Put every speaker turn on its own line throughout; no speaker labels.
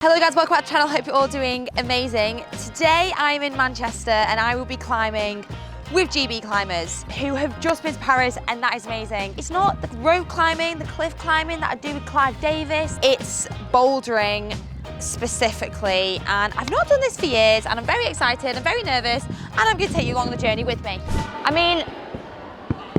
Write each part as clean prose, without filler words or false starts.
Hello guys, welcome back to the channel. Hope you're all doing amazing. Today I'm in Manchester and I will be climbing with GB climbers who have just been to Paris, and that is amazing. It's not the rope climbing, the cliff climbing that I do with Clive Davis. It's bouldering specifically, and I've not done this for years and I'm very excited, I'm very nervous, and I'm going to take you along the journey with me. I mean,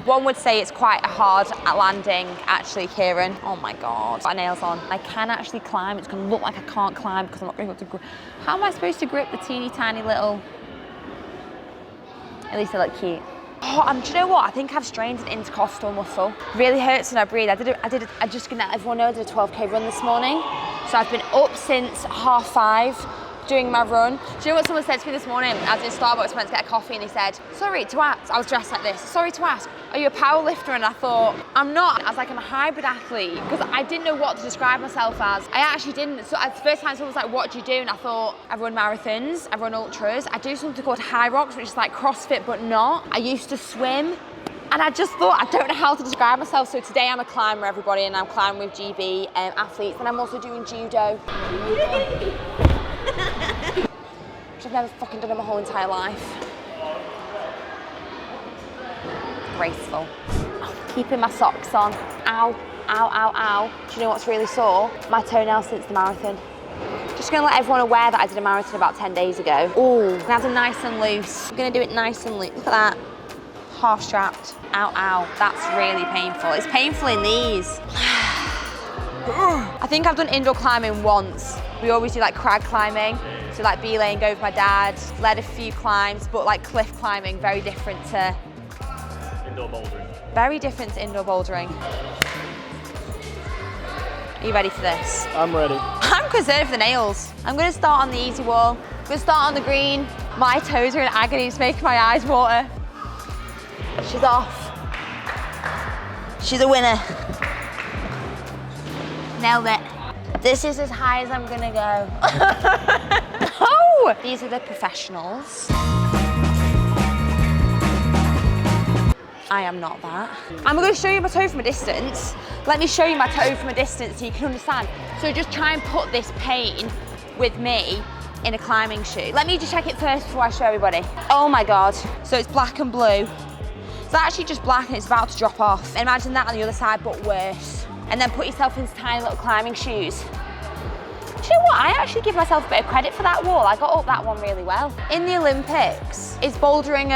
one would say it's quite a hard landing, actually, Kieran. Oh my God, got nails on. I can actually climb. It's gonna look like I can't climb because I'm not going to be able to grip. How am I supposed to grip the teeny tiny little, at least they look cute. Oh, do you know what? I think I've strained an intercostal muscle. Really hurts when I breathe. I just gonna let everyone know I did a 12K run this morning. So I've been up since 5:30. Doing my run. Do you know what someone said to me this morning? I was in Starbucks, went to get a coffee, and they said, sorry to ask, I was dressed like this, sorry to ask, are you a power lifter? And I thought, I'm not. I was like, I'm a hybrid athlete, because I didn't know what to describe myself as. I actually didn't. So the first time someone was like, what do you do? And I thought, I run marathons, I run ultras, I do something called Hiiii, which is like CrossFit, but not. I used to swim. And I just thought, I don't know how to describe myself. So today I'm a climber, everybody, and I'm climbing with GB athletes, and I'm also doing judo. Which I've never fucking done in my whole entire life. Graceful. Keeping my socks on. Ow, ow, ow, ow. Do you know what's really sore? My toenails since the marathon. Just gonna let everyone aware that I did a marathon about 10 days ago. Ooh, gonna have them nice and loose. I'm gonna do it nice and loose. Look at that. Half strapped. Ow, ow. That's really painful. It's painful in these. I think I've done indoor climbing once. We always do like crag climbing. So like belay and go with my dad, led a few climbs, but like cliff climbing, very different to
indoor bouldering.
Very different to indoor bouldering. Are you ready for this?
I'm ready.
I'm concerned for the nails. I'm gonna start on the easy wall. I'm gonna start on the green. My toes are in agony, it's making my eyes water. She's off. She's a winner. Nailed it. This is as high as I'm gonna go. Oh! These are the professionals. I am not that. I'm gonna show you my toe from a distance. Let me show you my toe from a distance so you can understand. So just try and put this pain with me in a climbing shoe. Let me just check it first before I show everybody. Oh my God. So it's black and blue. It's actually just black and it's about to drop off. Imagine that on the other side, but worse. And then put yourself in tiny little climbing shoes. Do you know what? I actually give myself a bit of credit for that wall. I got up that one really well. In the Olympics, is bouldering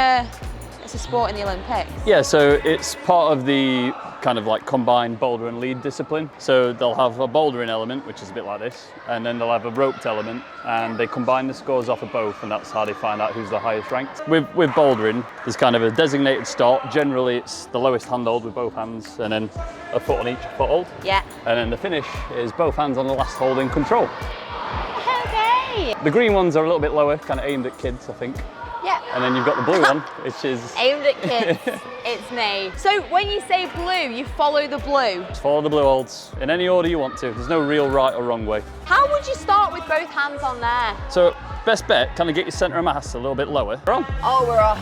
it's a sport in the Olympics?
Yeah, so it's part of the kind of like combined boulder and lead discipline. So they'll have a bouldering element, which is a bit like this, and then they'll have a roped element, and they combine the scores off of both, and that's how they find out who's the highest ranked. With bouldering, there's kind of a designated start. Generally, it's the lowest handhold with both hands, and then a foot on each foothold.
Yeah.
And then the finish is both hands on the last hold in control.
Okay.
The green ones are a little bit lower, kind of aimed at kids, I think.
Yeah.
And then you've got the blue one, which is
aimed at kids. It's me. So when you say blue, you follow the blue.
Just follow the blue holds in any order you want to. There's no real right or wrong way.
How would you start with both hands on there?
So best bet, kind of get your centre of mass a little bit lower. We're on.
Oh, we're off.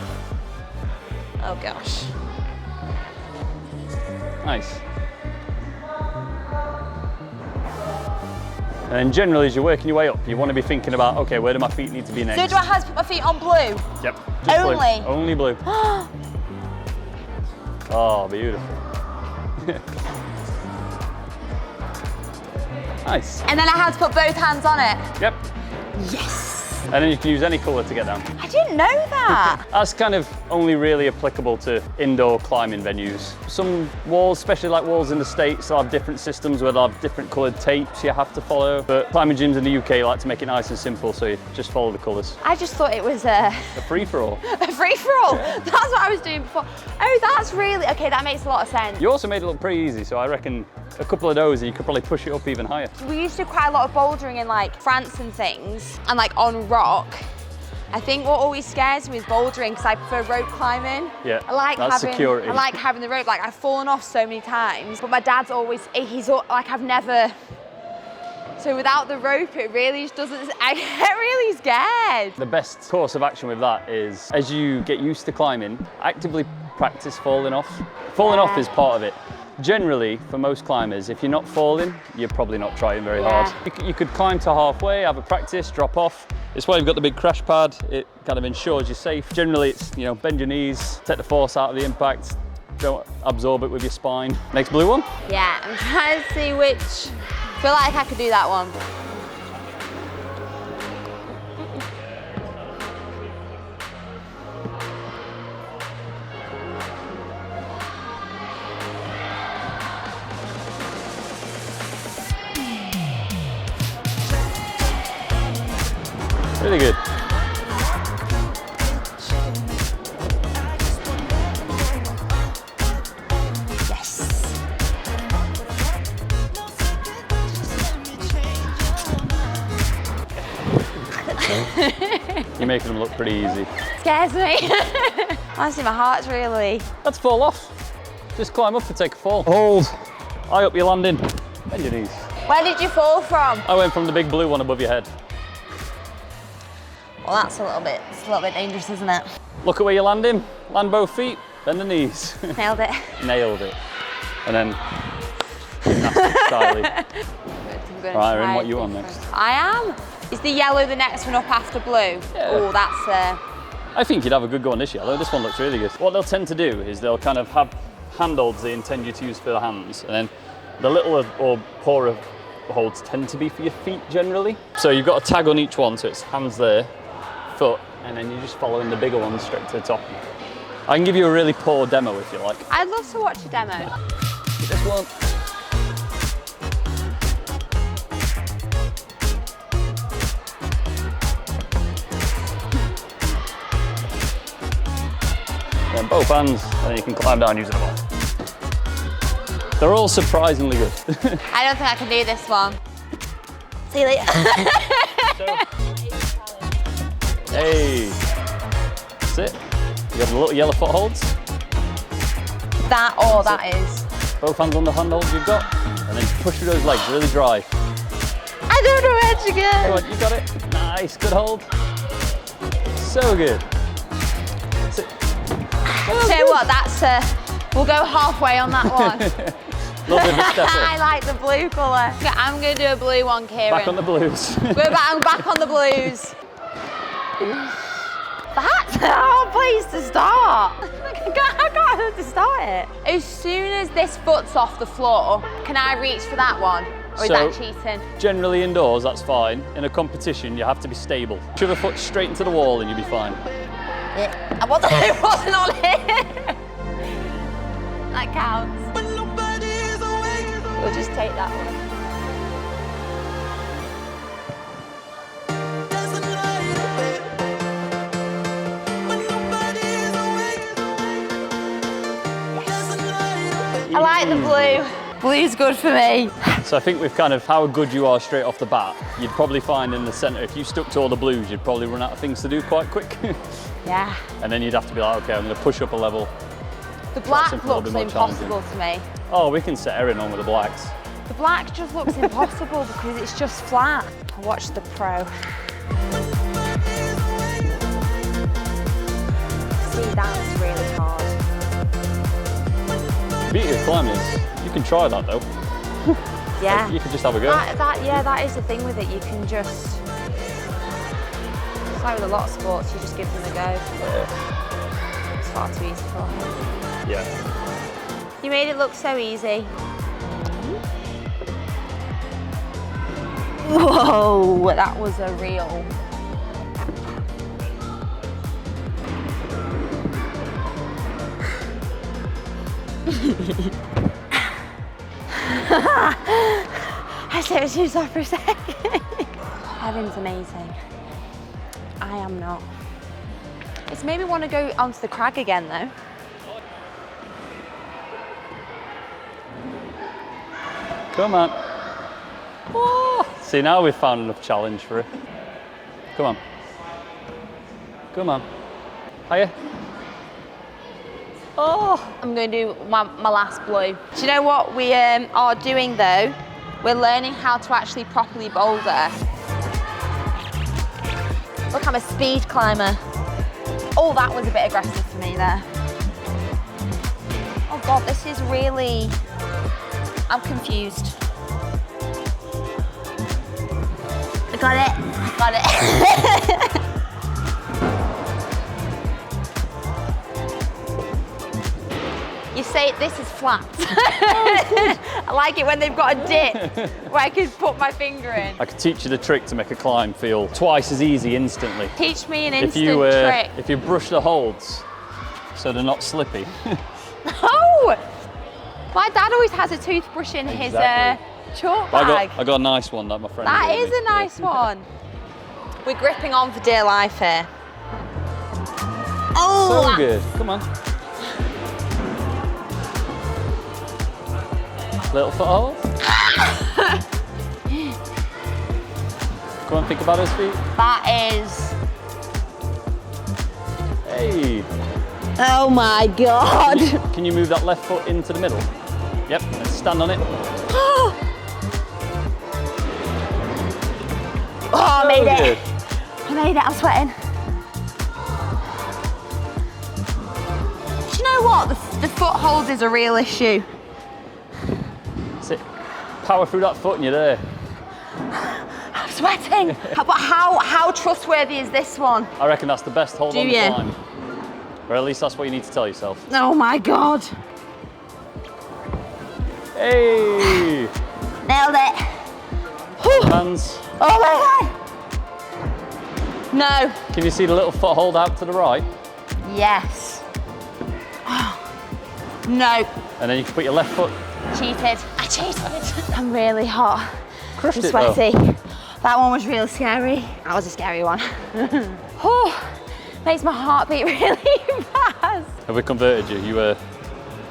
Oh gosh.
Nice. And then generally, as you're working your way up, you want to be thinking about, okay, where do my feet need to be next?
So do I have to put my feet on blue?
Yep. Just
Only?
Blue. Only blue. Oh, beautiful. Nice.
And then I have to put both hands on it?
Yep.
Yes.
And then you can use any colour to get down.
I didn't know that.
That's kind of only really applicable to indoor climbing venues. Some walls, especially like walls in the States, they'll have different systems where they'll have different coloured tapes you have to follow. But climbing gyms in the UK like to make it nice and simple, so you just follow the colours.
I just thought it was a
free-for-all.
A free-for-all? Yeah. That's what I was doing before. Oh, that's really, okay, that makes a lot of sense.
You also made it look pretty easy, so I reckon a couple of those, you could probably push it up even higher.
We used to do quite a lot of bouldering in like France and things, and like on rock. I think what always scares me is bouldering because I prefer rope climbing.
Yeah,
I like
that's
having
security.
I like having the rope. Like I've fallen off so many times, but my dad's always, like I've never. So without the rope, it really just doesn't. I get really scared.
The best course of action with that is, as you get used to climbing, actively practice falling off. Falling off is part of it. Generally, for most climbers, if you're not falling, you're probably not trying very hard. You could climb to halfway, have a practice, drop off. It's why you've got the big crash pad. It kind of ensures you're safe. Generally, it's, you know, bend your knees, take the force out of the impact, don't absorb it with your spine. Next blue one.
Yeah, I'm trying to see which. I feel like I could do that one.
Really good.
Yes.
You're making them look pretty easy.
Scares me. Honestly, my heart's really.
Let's fall off. Just climb up and take a fall. Hold. Eye up your landing. Bend your knees.
Where did you fall from?
I went from the big blue one above your head.
Well, that's it's a little bit dangerous, isn't it?
Look at where you're landing. Land both feet, bend the knees.
Nailed it.
Nailed it. And then gymnastic style. Right, Erin, what you on next?
I am. Is the yellow the next one up after blue?
Yeah.
Oh, that's.
I think you'd have a good go on this yellow. This one looks really good. What they'll tend to do is they'll kind of have handholds they intend you to use for the hands, and then the little or poorer holds tend to be for your feet generally. So you've got a tag on each one, so it's hands there, foot, and then you're just following the bigger one straight to the top. I can give you a really poor demo if you like.
I'd love to watch a demo.
This one. Then both hands, and then you can climb down using them all. They're all surprisingly good.
I don't think I can do this one. See you later.
Hey, that's it. You got the little yellow footholds.
That is.
Both hands on the handholds you've got, and then push through those legs really dry.
I don't know where to go.
Come on, you got it. Nice, good hold. So good. That's it.
Tell you what, we'll go halfway on that one.
Little bit of a step
I
up.
like the blue colour. Okay, I'm going to do a blue one, Kieran.
Back on the blues.
I'm back on the blues. That's a hard place to start. I can't know to start it. As soon as this foot's off the floor, can I reach for that one? Or is that cheating?
Generally indoors, that's fine. In a competition, you have to be stable. Shove a foot straight into the wall and you'll be fine.
Yeah. It wasn't on here. That counts. We'll just take that one. I like the blue. Blue's good for me.
So I think with kind of how good you are straight off the bat, you'd probably find in the centre, if you stuck to all the blues, you'd probably run out of things to do quite quick.
Yeah.
And then you'd have to be like, okay, I'm going to push up a level.
The black
something a little
looks
bit more
impossible to me.
Oh, we can set Erin on with the blacks.
The black just looks impossible because it's just flat. I watched the pro. See, that's really hard.
Beauty of climbing is, you can try that though.
Yeah.
You can just have a go.
That is the thing with it. You can just, it's like with a lot of sports, you just give them a go.
Yeah.
It's far too easy for me.
Yeah.
You made it look so easy. Whoa, that was a real. I said it was off for a second. Evan's amazing. I am not. It's made me want to go onto the crag again though.
Come on. Oh. See, now we've found enough challenge for it. Come on. Come on. Higher. Oh.
I'm going to do my last blue. Do you know what we are doing though? We're learning how to actually properly boulder. Look, I'm a speed climber. Oh, that was a bit aggressive for me there. Oh God, this is really I'm confused. I got it. I got it. You say this is flat. I like it when they've got a dip where I can put my finger in.
I could teach you the trick to make a climb feel twice as easy instantly.
Teach me an instant trick.
If you brush the holds so they're not slippy.
Oh! My dad always has a toothbrush in his chalk bag.
I got a nice one that my friend
That
gave
is
me.
a nice one. We're gripping on for dear life here. Oh!
So good. Come on. Little foothold. Come on, think about his feet.
That is...
Hey.
Oh my God.
Can you move that left foot into the middle? Yep, and stand on it.
Oh, I made it.
Good.
I made it, I'm sweating. Do you know what? The foothold is a real issue.
That's it. Power through that foot and you're there.
I'm sweating. But how trustworthy is this one?
I reckon that's the best hold on the
you?
climb. Or at least that's what you need to tell yourself.
Oh my God.
Hey!
Nailed it.
Hands.
Oh my God. No.
Can you see the little foothold out to the right?
Yes. No.
And then you can put your left foot.
Cheated. I cheated. I'm really hot.
Crushed
I'm
it though.
sweaty. That one was real scary. That was a scary one. Makes my heart beat really fast.
Have we converted you? You a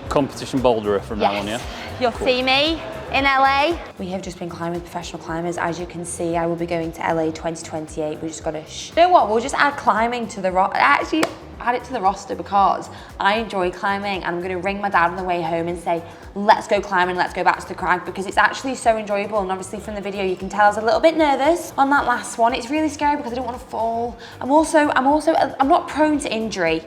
competition boulderer from now on, yeah?
You'll see me in LA. We have just been climbing with professional climbers. As you can see, I will be going to LA 2028. We just got to, you know what? We'll just add climbing to the roster. Actually, add it to the roster because I enjoy climbing and I'm going to ring my dad on the way home and say, let's go climbing, let's go back to the crag because it's actually so enjoyable. And obviously from the video, you can tell I was a little bit nervous on that last one. It's really scary because I don't want to fall. I'm not prone to injury,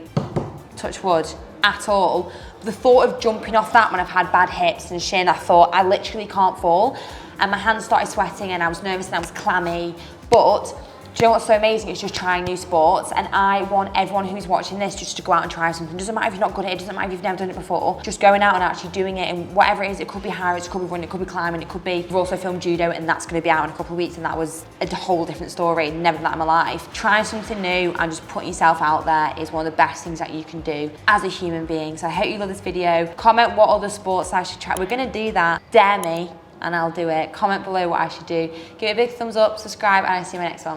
touch wood, at all. The thought of jumping off that when I've had bad hips and shin, I thought I literally can't fall. And my hands started sweating and I was nervous and I was clammy. But do you know what's so amazing? It's just trying new sports. And I want everyone who's watching this just to go out and try something. It doesn't matter if you're not good at it, it doesn't matter if you've never done it before. Just going out and actually doing it and whatever it is, it could be Hiiii, it could be running, it could be climbing, it could be, we've also filmed judo and that's gonna be out in a couple of weeks and that was a whole different story, never done that in my life. Trying something new and just putting yourself out there is one of the best things that you can do as a human being. So I hope you love this video. Comment what other sports I should try. We're gonna do that. Dare me and I'll do it. Comment below what I should do. Give it a big thumbs up, subscribe, and I'll see you in my next one.